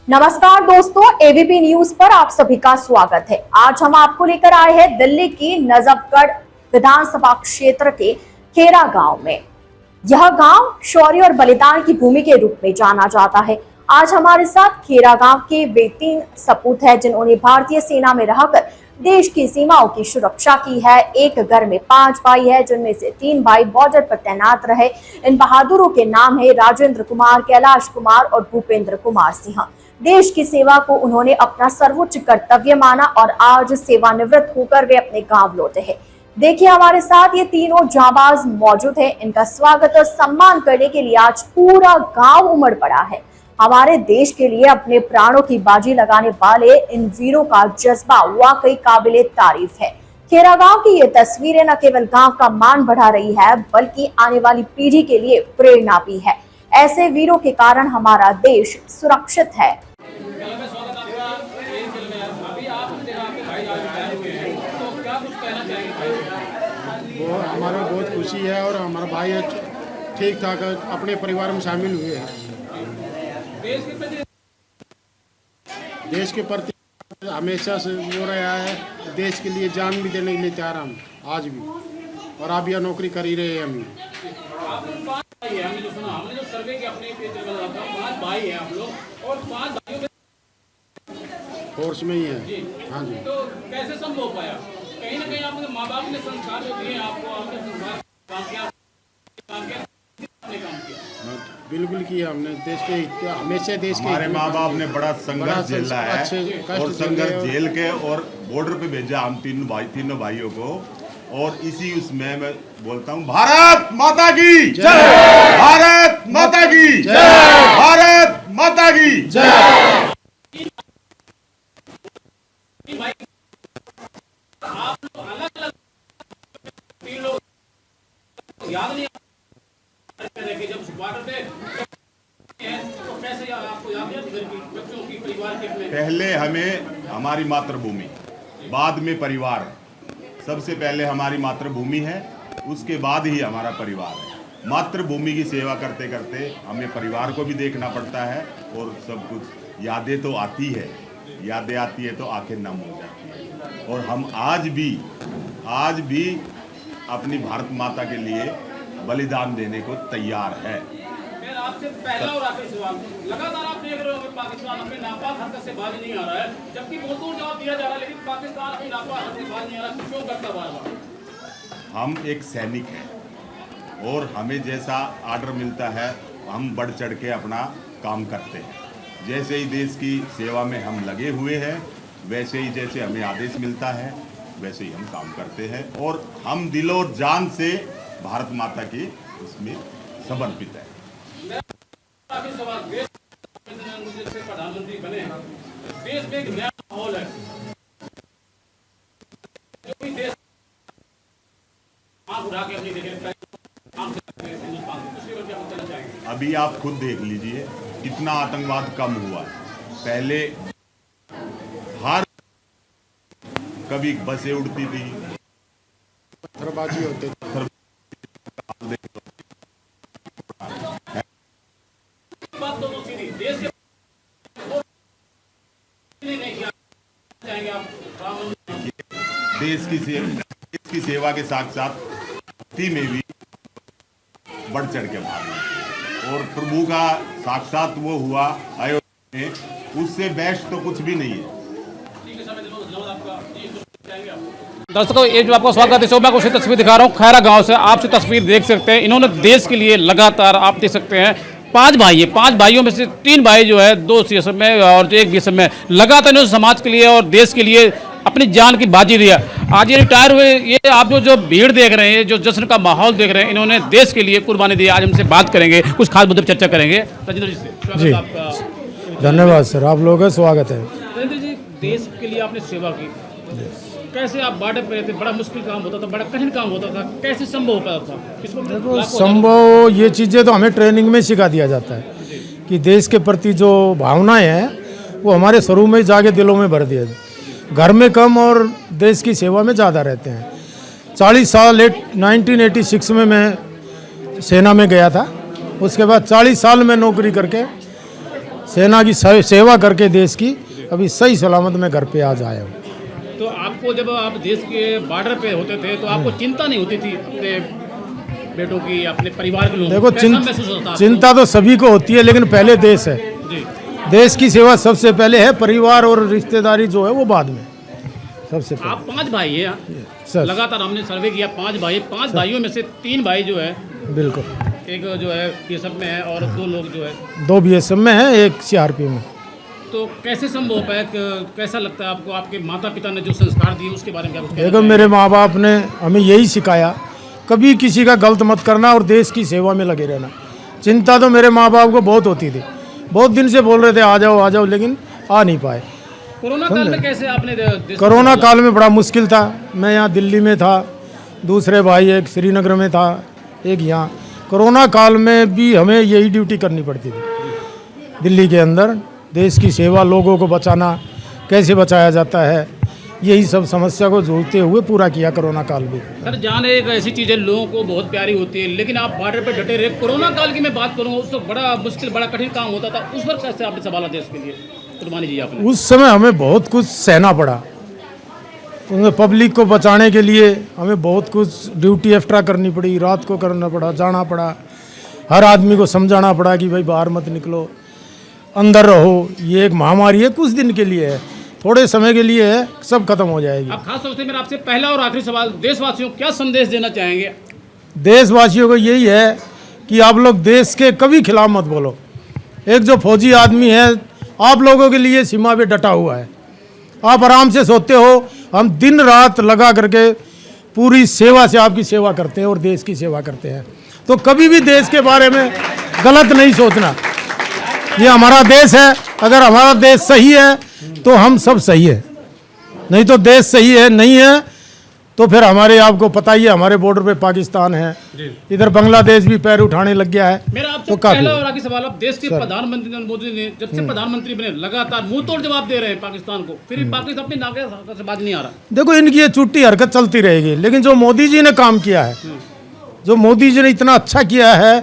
नमस्कार दोस्तों, ABP news पर आप सभी का स्वागत है। आज हम आपको लेकर आए हैं दिल्ली की नजफगढ़ विधानसभा क्षेत्र के खेरा गांव में। यह गांव शौर्य और बलिदान की भूमि के रूप में जाना जाता है। आज हमारे साथ खेरा गांव के वे 3 सपूत हैं जिन्होंने भारतीय सेना में रहकर देश की सीमाओं की सुरक्षा की है। एक घर में 5 भाई है जिनमें से 3 भाई बॉर्डर पर तैनात रहे। इन बहादुरों के नाम है राजेंद्र कुमार, कैलाश कुमार और भूपेंद्र कुमार सिंह। देश की सेवा को उन्होंने अपना सर्वोच्च कर्तव्य माना और आज सेवानिवृत्त होकर वे अपने गांव लौटे हैं। देखिए हमारे साथ ये तीनों जांबाज मौजूद हैं। इनका स्वागत और सम्मान करने के लिए आज पूरा गांव उमड़ पड़ा है। हमारे देश के लिए अपने प्राणों की बाजी लगाने वाले इन वीरों का जज्बा वाकई काबिले तारीफ है। खेरा गांव की ये तस्वीरें न केवल गांव का मान बढ़ा रही है बल्कि आने वाली पीढ़ी के लिए प्रेरणा भी है। ऐसे वीरों के कारण हमारा देश सुरक्षित है। वो हमारा बहुत खुशी है और हमारा भाई ठीक ठाक अपने परिवार में शामिल हुए हैं। देश के प्रति हमेशा से हो रहा है। देश के लिए जान भी देने के लिए तैयार हम आज भी, और आप यह नौकरी कर ही रहे हैं। हम जो सर्वे के अपने 5 भाई हैं हम लोग, और 5 भाइयों में फोर्स में ही है। हाँ जी। तो कैसे संभव पाया? कहीं ना कहीं आपके माँ बाप ने संस्कार जो दिए आपको, आपने संस्कार काम किया। बिल्कुल किया हमने। देश के हमेशा देश के हमारे माँ बाप ने बड़ा संघर्ष झेला है और संघर्ष झेल के और बॉर्डर पे भेजा हम तीनों भाइयों को। और इसी उसमें मैं बोलता हूँ, भारत माता की जय, भारत माता की जय, भारत माता की जय। याद नहीं जब बॉर्डर पे तो कैसे आपको याद है बच्चों की परिवार के अपने? पहले हमें हमारी मातृभूमि, बाद में परिवार। सबसे पहले हमारी मातृभूमि है, उसके बाद ही हमारा परिवार है। मातृभूमि की सेवा करते करते हमें परिवार को भी देखना पड़ता है और सब कुछ। यादें तो आती है, यादें आती है तो आंखें नम हो जाती है। और हम आज भी अपनी भारत माता के लिए बलिदान देने को तैयार है। आपसे पहला और आखिरी सवाल, लगातार आप देख रहे हो कि पाकिस्तान अपने नापाक हरकत से बाज नहीं आ रहा है, जबकि मुंहतोड़ जवाब दिया जा रहा है, लेकिन पाकिस्तान अपनी नापाक हरकत से बाज नहीं आ रहा, क्यों करता बार-बार? हम एक सैनिक हैं और हमें जैसा आर्डर मिलता है हम बढ़ चढ़ के अपना काम करते हैं। जैसे ही देश की सेवा में हम लगे हुए हैं, वैसे ही जैसे हमें आदेश मिलता है वैसे ही हम काम करते हैं। और हम दिल और जान से भारत माता की इसमें समर्पित है। प्रधानमंत्री बने, देश में एक नया माहौल है। जो भी देश आंख उठा के अपनी अभी आप खुद देख लीजिए कितना आतंकवाद कम हुआ है। पहले हर कभी बसें उड़ती थी, पत्थरबाजी होते थे। देश की सेवा के साथ साथ भक्ति में भी बढ़ चढ़ के भाग। और प्रभु का साक्षात वो हुआ अयोध्या में, उससे बेस्ट तो कुछ भी नहीं है। दर्शकों, ये जो आपको स्वागत है, मैं कुछ तस्वीर दिखा रहा हूँ खैरा गांव से। आपसे तस्वीर देख सकते हैं। इन्होंने देश के लिए लगातार, आप देख सकते हैं, 5 भाई है। 5 भाइयों में से 3 भाई जो है 2 सीएसएफ में और 1 बीएसएफ में। लगातार इन्होंने समाज के लिए और देश के लिए अपनी जान की बाजी दिया। आज ये रिटायर हुए। ये आप जो भीड़ देख रहे हैं, जो जश्न का माहौल देख रहे हैं, इन्होंने देश के लिए कुर्बानी दी। आज हमसे बात करेंगे, कुछ खास मुद्दे पर चर्चा करेंगे। राजेंद्र जी से जी, धन्यवाद सर, आप लोगों का स्वागत है। राजेंद्र जी, देश के लिए आपने सेवा की, कैसे आप बॉर्डर पे रहते? बड़ा मुश्किल काम होता था, बड़ा कठिन काम होता था, कैसे संभव हो पाया था? देखो, संभव ये चीज़ें तो हमें ट्रेनिंग में सिखा दिया जाता है कि देश के प्रति जो भावनाएं हैं वो हमारे शुरू में जाके दिलों में भर दिया। घर में कम और देश की सेवा में ज़्यादा रहते हैं। 40 साल 1986 में मैं सेना में गया था। उसके बाद 40 साल में नौकरी करके सेना की सेवा करके देश की अभी सही सलामत मैं घर पे आज आया हूँ। तो आपको जब आप देश के बॉर्डर पे होते थे तो आपको चिंता नहीं होती थी अपने बेटों की, अपने परिवार के लोगों देखो की? कैसा महसूस होता आपको? चिंता तो सभी को होती है, लेकिन पहले देश है। जी। देश की सेवा सबसे पहले है, परिवार और रिश्तेदारी जो है वो बाद में, सबसे पहले। आप 5 भाई हैं। सर लगातार हमने सर्वे किया, 5 भाई, 5 भाइयों में से 3 भाई जो है, बिल्कुल, एक जो है बीएसएफ में है और 2 लोग जो है 2 BSF में है, 1 CRP में। तो कैसे संभव हो पाया? कैसा लगता है आपको, आपके माता पिता ने जो संस्कार दिए उसके बारे में क्या कुछ कहना देखो, मेरे माँ बाप ने हमें यही सिखाया, कभी किसी का गलत मत करना और देश की सेवा में लगे रहना। चिंता तो मेरे माँ बाप को बहुत होती थी, बहुत दिन से बोल रहे थे आ जाओ, लेकिन आ नहीं पाए। कोरोना काल में कैसे आपने देश को कोरोना संभाला? काल में बड़ा मुश्किल था। मैं यहाँ दिल्ली में था, दूसरे भाई एक श्रीनगर में था, एक यहाँ। कोरोना काल में भी हमें यही ड्यूटी करनी पड़ती थी दिल्ली के अंदर, देश की सेवा, लोगों को बचाना, कैसे बचाया जाता है, यही सब समस्या को जूझते हुए पूरा किया कोरोना काल भी। सर, जान एक ऐसी चीज़ है लोगों को बहुत प्यारी होती है, लेकिन आप बॉर्डर पे डटे रहे। कोरोना काल की मैं बात करूँगा, उस वक्त बड़ा मुश्किल, बड़ा कठिन काम होता था। उस वक्त कैसे आपने संभाला देश के लिए? कुर्बानी दी आपने। उस समय हमें बहुत कुछ सहना पड़ा, उनमें पब्लिक को बचाने के लिए हमें बहुत कुछ ड्यूटी एक्स्ट्रा करनी पड़ी, रात को करना पड़ा, जाना पड़ा, हर आदमी को समझाना पड़ा कि भाई बाहर मत निकलो, अंदर रहो, ये एक महामारी है, कुछ दिन के लिए है, थोड़े समय के लिए है, सब खत्म हो जाएगी। आप खास तौर से मेरा आपसे पहला और आखिरी सवाल, देशवासियों को क्या संदेश देना चाहेंगे? देशवासियों को यही है कि आप लोग देश के कभी खिलाफ मत बोलो। एक जो फौजी आदमी है आप लोगों के लिए सीमा पे डटा हुआ है, आप आराम से सोते हो, हम दिन रात लगा करके पूरी सेवा से आपकी सेवा करते हैं और देश की सेवा करते हैं। तो कभी भी देश के बारे में गलत नहीं सोचना, ये हमारा देश है, अगर हमारा देश सही है तो हम सब सही है, नहीं तो देश सही है नहीं है तो फिर हमारे, आपको पता ही है, हमारे बॉर्डर पे पाकिस्तान है, इधर बांग्लादेश भी पैर उठाने लग गया है। मेरा आपसे तो काफी पहला और आखिरी सवाल, आप देश के प्रधानमंत्री नरेंद्र मोदी ने जब से प्रधानमंत्री बने लगातार मुंह तोड़ जवाब दे रहे हैं पाकिस्तान को, फिर भी पाकिस्तान अपनी नाके से बाज नहीं आ रहा। देखो, इनकी ये छुट्टी हरकत चलती रहेगी, लेकिन जो मोदी जी ने काम किया है, जो मोदी जी ने इतना अच्छा किया है,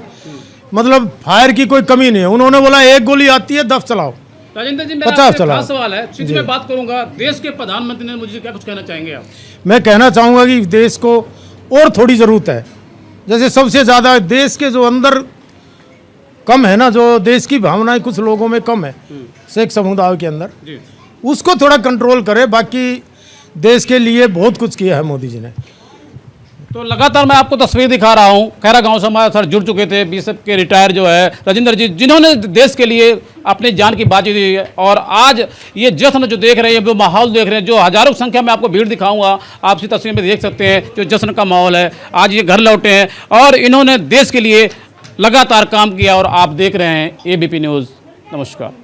मतलब फायर की कोई कमी नहीं है। उन्होंने बोला 1 गोली आती है 10 चलाओ, राजेंद्र जी, मेरा 50 आपसे चलाओ। खास सवाल है, सीधी मैं बात करूंगा, देश के प्रधानमंत्री ने मुझे क्या कुछ कहना चाहेंगे आप? मैं कहना चाहूँगा कि देश को और थोड़ी ज़रूरत है। जैसे सबसे ज़्यादा देश के जो अंदर कम है ना, जो देश की भावनाएं कुछ लोगों में कम है, सिख समुदाय के अंदर, जी। उसको थोड़ा कंट्रोल करे। बाकी देश के लिए बहुत कुछ किया है मोदी जी ने। तो लगातार मैं आपको तस्वीर दिखा रहा हूँ, खैरा गांव से हमारे सर जुड़ चुके थे, बीएसएफ के रिटायर जो है राजेंद्र जी, जिन्होंने देश के लिए अपनी जान की बाजी दी है। और आज ये जश्न जो देख रहे हैं, जो माहौल देख रहे हैं, जो हजारों की संख्या में आपको भीड़ दिखाऊंगा, आप इसी तस्वीर में देख सकते हैं जो जश्न का माहौल है। आज ये घर लौटे हैं और इन्होंने देश के लिए लगातार काम किया और आप देख रहे हैं ABP न्यूज़। नमस्कार।